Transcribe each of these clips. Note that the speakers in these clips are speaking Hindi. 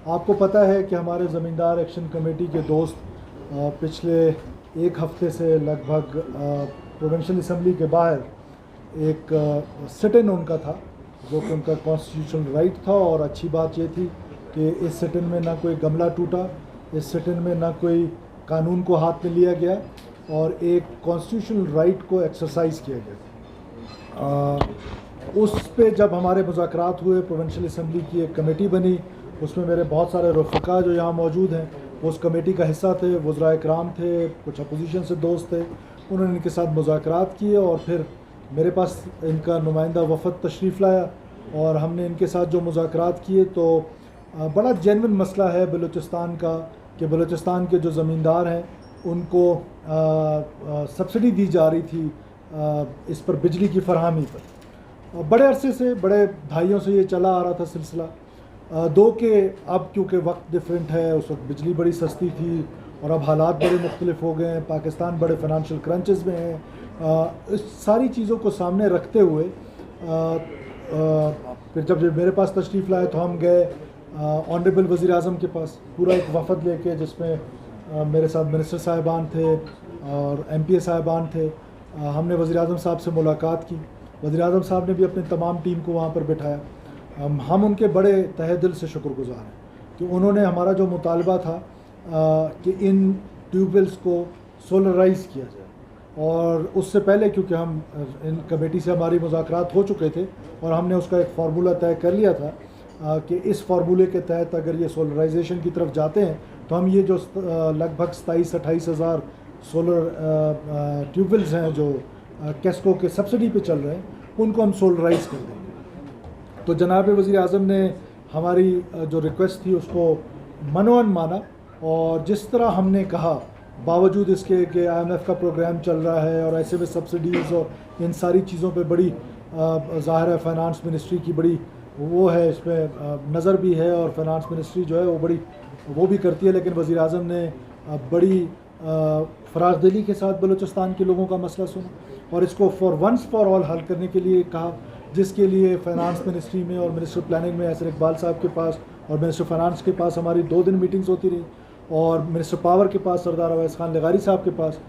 आपको पता है कि हमारे ज़मींदार एक्शन कमेटी के दोस्त पिछले एक हफ्ते से लगभग प्रोविंशियल असम्बली के बाहर एक सिट इन उनका था, जो कि उनका कॉन्स्टिट्यूशनल राइट था। और अच्छी बात ये थी कि इस सिट इन में ना कोई गमला टूटा, इस सिट इन में ना कोई कानून को हाथ में लिया गया और एक कॉन्स्टिट्यूशनल राइट को एक्सरसाइज किया गया। उस पे जब हमारे मुज़ाकरात हुए, प्रोविंशियल असम्बली की एक कमेटी बनी, उसमें मेरे बहुत सारे रफ़क़ा जो यहाँ मौजूद हैं वो उस कमेटी का हिस्सा थे, वज़राए कराम थे, कुछ अपोजिशन से दोस्त थे। उन्होंने इनके साथ मुज़ाकरात किए और फिर मेरे पास इनका नुमाइंदा वफ़द तशरीफ़ लाया और हमने इनके साथ जो मुज़ाकरात किए तो बड़ा जेन्युइन मसला है बलूचिस्तान का कि बलूचिस्तान के जो ज़मींदार हैं उनको सब्सिडी दी जा रही थी इस पर, बिजली की फरहमी पर। बड़े अरसे से, बड़े दहाइयों से ये चला आ रहा था सिलसिला। दो के अब क्योंकि वक्त डिफरेंट है, उस वक्त बिजली बड़ी सस्ती थी और अब हालात बड़े मुख्तलिफ हो गए हैं, पाकिस्तान बड़े फ़ाइनेंशियल क्रंचेस में है। इस सारी चीज़ों को सामने रखते हुए फिर जब मेरे पास तशरीफ़ लाए तो हम गए ऑनरेबल वज़ीर आज़म के पास, पूरा एक वफ़द लेके, जिसमें मेरे साथ मिनिस्टर साहिबान थे और MPA साहिबान थे। हमने वज़ीर आज़म साहब से मुलाकात की। वज़ीर आज़म साहब ने भी अपनी तमाम टीम को वहाँ पर बिठाया। हम उनके बड़े तहे दिल से शुक्रगुज़ार हैं कि उन्होंने हमारा जो मुतालबा था कि इन ट्यूबवेल्स को सोलराइज़ किया जाए, और उससे पहले क्योंकि हम इन कमेटी से हमारी मुज़ाकरात हो चुके थे और हमने उसका एक फ़ार्मूला तय कर लिया था कि इस फार्मूले के तहत अगर ये सोलराइजेशन की तरफ जाते हैं तो हम ये जो लगभग 27-28 हज़ार सोलर ट्यूबवेल्स हैं जो कैस्को के सब्सिडी पे चल रहे हैं, उनको हम सोलराइज़ कर देंगे। तो जनाब वज़ीर आज़म ने हमारी जो रिक्वेस्ट थी उसको मनोअन माना, और जिस तरह हमने कहा, बावजूद इसके कि IMF का प्रोग्राम चल रहा है और ऐसे में सब्सिडीज़ और इन सारी चीज़ों पे बड़ी ज़ाहिर है फाइनेंस मिनिस्ट्री की बड़ी वो है, इसमें नज़र भी है और फाइनेंस मिनिस्ट्री जो है वो बड़ी वो भी करती है, लेकिन वज़ीर आज़म ने बड़ी फ़राग़दिली के साथ बलूचिस्तान के लोगों का मसला सुना और इसको फॉर वंस फॉर ऑल हल करने के लिए कहा, जिसके लिए फाइनेंस मिनिस्ट्री में और मिनिस्टर प्लानिंग में एहसन इकबाल साहब के पास और मिनिस्टर फाइनेंस के पास हमारी 2 दिन मीटिंग्स होती रही, और मिनिस्टर पावर के पास सरदार अवैस खान लगारी साहब के पास।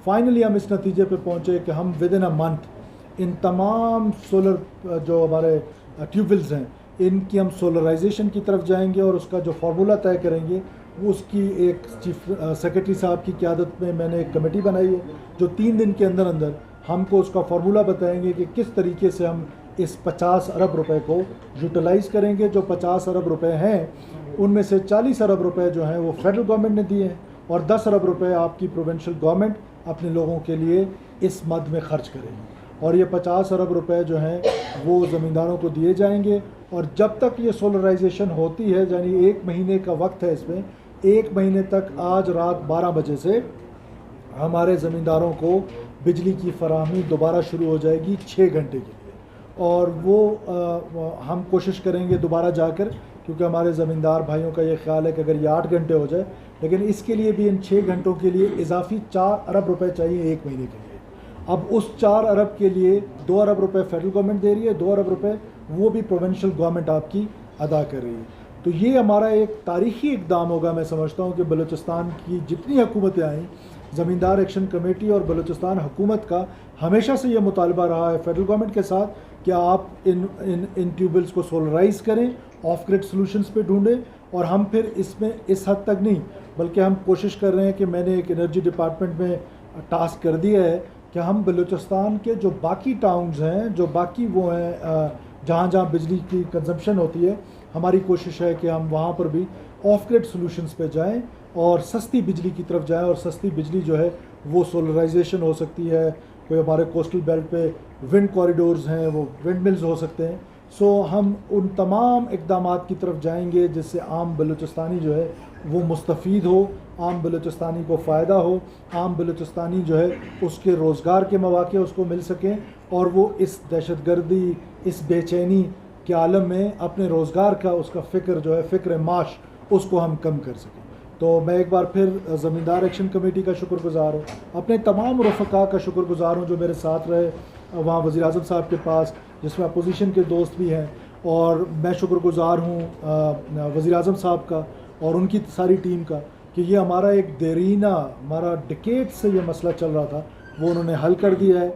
फाइनली हम इस नतीजे पे पहुँचे कि हम with in a month in तमाम सोलर जो हमारे ट्यूबवेल्स हैं इनकी हम सोलराइजेशन की तरफ जाएंगे, और उसका जो फार्मूला तय करेंगे वो उसकी एक चीफ सेक्रेटरी साहब की क़यादत में मैंने एक कमेटी बनाई है जो 3 दिन के अंदर अंदर हमको उसका फार्मूला बताएंगे कि किस तरीके से हम इस 50 अरब रुपए को यूटिलाइज़ करेंगे। जो 50 अरब रुपए हैं उनमें से 40 अरब रुपए जो हैं वो फेडरल गवर्नमेंट ने दिए हैं और 10 अरब रुपए आपकी प्रोविंशियल गवर्नमेंट अपने लोगों के लिए इस मद में खर्च करेगी, और ये 50 अरब रुपए जो हैं वो ज़मींदारों को दिए जाएंगे। और जब तक ये सोलराइजेशन होती है, यानी 1 महीने का वक्त है इसमें, 1 महीने तक आज रात 12 बजे से हमारे ज़मींदारों को बिजली की फराहमी दोबारा शुरू हो जाएगी 6 घंटे के लिए, और वो हम कोशिश करेंगे दोबारा जाकर, क्योंकि हमारे ज़मींदार भाइयों का ये ख्याल है कि अगर ये 8 घंटे हो जाए, लेकिन इसके लिए भी इन 6 घंटों के लिए इजाफी 4 अरब रुपए चाहिए 1 महीने के लिए। अब उस 4 अरब के लिए 2 अरब रुपए फेडरल गवर्नमेंट दे रही है, 2 अरब रुपए वो भी प्रोविंशियल गवर्नमेंट आपकी अदा कर रही है। तो ये हमारा एक तारीख़ी इक़दाम होगा। मैं समझता हूँ कि बलूचिस्तान की जितनी हुकूमतें आई, ज़मींदार एक्शन कमेटी और बलूचिस्तान हुकूमत का हमेशा से ये मुतालबा रहा है फेडरल गवर्नमेंट के साथ कि आप इन ट्यूबवेल्स को सोलराइज़ करें, ऑफ ग्रिड सॉल्यूशंस पे ढूंढें, और हम फिर इसमें इस हद तक नहीं बल्कि हम कोशिश कर रहे हैं कि मैंने एक एनर्जी डिपार्टमेंट में टास्क कर दिया है कि हम बलूचिस्तान के जो बाकी टाउन्स हैं, जो बाकी वो हैं जहाँ जहाँ बिजली की कंजम्पशन होती है, हमारी कोशिश है कि हम वहाँ पर भी ऑफ ग्रिड सॉल्यूशंस पे जाएं और सस्ती बिजली की तरफ जाएं, और सस्ती बिजली जो है वो सोलराइजेशन हो सकती है, कोई हमारे कोस्टल बेल्ट पे विंड कॉरिडोर्स हैं, वो विंड मिल्स हो सकते हैं। सो हम उन तमाम इक़दामात की तरफ जाएंगे जिससे आम बलूचिस्तानी जो है वो मुस्तफ़ीद हो, आम बलूचिस्तानी को फ़ायदा हो, आम बलूचिस्तानी जो है उसके रोज़गार के मौक़े उसको मिल सकें, और वो इस दहशतगर्दी, इस बेचैनी के आलम में अपने रोज़गार का उसका फ़िक्र जो है, फ़िक्र माश, उसको हम कम कर सकें। तो मैं एक बार फिर ज़मींदार एक्शन कमेटी का शुक्रगुज़ार हूँ, अपने तमाम रफ़क़ा का शुक्रगुज़ार हूँ जो मेरे साथ रहे वहाँ वज़ीर आज़म साहब के पास, जिसमें अपोजिशन के दोस्त भी हैं, और मैं शुक्रगुज़ार हूँ वज़ीर-ए-आज़म साहब का और उनकी सारी टीम का कि ये हमारा एक देरीना, हमारा डिकेड से ये मसला चल रहा था, वो उन्होंने हल कर दिया है।